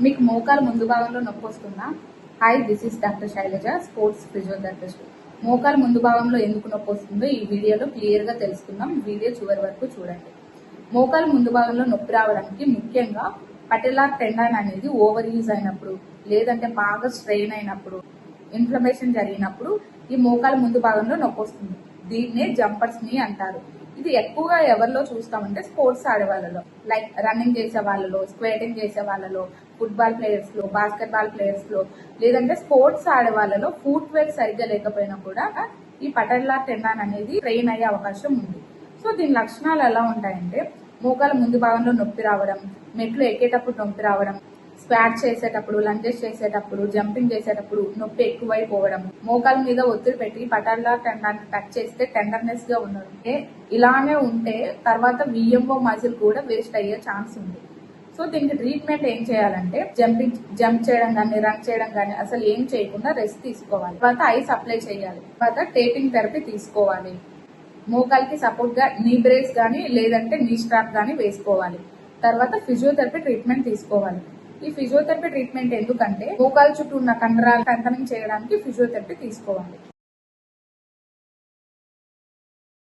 మీకు మోకాలు ముందు భాగంలో నొప్పి వస్తుందా? Hi, this is doctor Shailaja, sports physiotherapist. మోకాలు ముందు భాగంలో ఎందుకు నొప్పి వస్తుందో ఈ వీడియోలో క్లియర్ గా తెలుసుకుందాం. వీడియో చివరి వరకు చూడండి. మోకాలు ముందు భాగంలో నొప్పి రావడానికి ముఖ్యంగా పటెలార్ టెండాన్ అనేది ఓవర్ యూజ్ అయినప్పుడు, లేదంటే బాగా స్ట్రెయిన్ అయినప్పుడు, ఇన్ఫ్లమేషన్ జరిగినప్పుడు ఈ మోకాలు ముందు భాగంలో నొప్పి వస్తుంది. దీన్నే జంపర్స్ నీ అంటారు. ఇది ఎక్కువగా ఎవరిలో చూస్తామంటే స్పోర్ట్స్ ఆడే వాళ్ళలో, లైక్ రన్నింగ్ చేసే వాళ్ళలో, స్క్వేటింగ్ చేసే వాళ్ళలో, ఫుట్బాల్ ప్లేయర్స్ లో, బాస్కెట్ బాల్ ప్లేయర్స్ లో, లేదంటే స్పోర్ట్స్ ఆడే వాళ్ళలో ఫుట్ వేర్ సరిగ్గా లేకపోయినా కూడా ఈ పటెల్లార్ టెండాన్ అనేది ట్రైన్ అయ్యే అవకాశం ఉంది. సో దీని లక్షణాలు ఎలా ఉంటాయంటే మోకాల ముందు భాగంలో నొప్పి రావడం, మెట్లు ఎక్కేటప్పుడు నొప్పి రావడం, స్క్వాట్ చేసేటప్పుడు, లంజెస్ చేసేటప్పుడు, జంపింగ్ చేసేటప్పుడు నొప్పి ఎక్కువైపోవడం, మోకాల మీద ఒత్తిడి పెట్టి పటెల్లార్ టెండాన్ టచ్ చేస్తే టెండర్నెస్ గా ఉండడం, ఇలానే ఉంటే తర్వాత విఎంఓ మజిల్ కూడా వేస్ట్ అయ్యే ఛాన్స్ ఉంది. సో దీనికి ట్రీట్మెంట్ ఏం చేయాలంటే జంప్ చేయడం కానీ, రన్ చేయడం కానీ అసలు ఏం చేయకుండా రెస్ట్ తీసుకోవాలి. తర్వాత ఐస్ అప్లై చేయాలి. తర్వాత టేపింగ్ థెరపీ తీసుకోవాలి. మోకాలకి సపోర్ట్ గా నీ బ్రేస్ గానీ లేదంటే నీ స్ట్రాప్ గానీ వేసుకోవాలి. తర్వాత ఫిజియోథెరపీ ట్రీట్మెంట్ తీసుకోవాలి. ఈ ఫిజియోథెరపీ ట్రీట్మెంట్ ఎందుకంటే మోకాలు చుట్టూ ఉన్న కండరాలు స్ట్రెంథనింగ్ చేయడానికి ఫిజియోథెరపీ తీసుకోవాలి.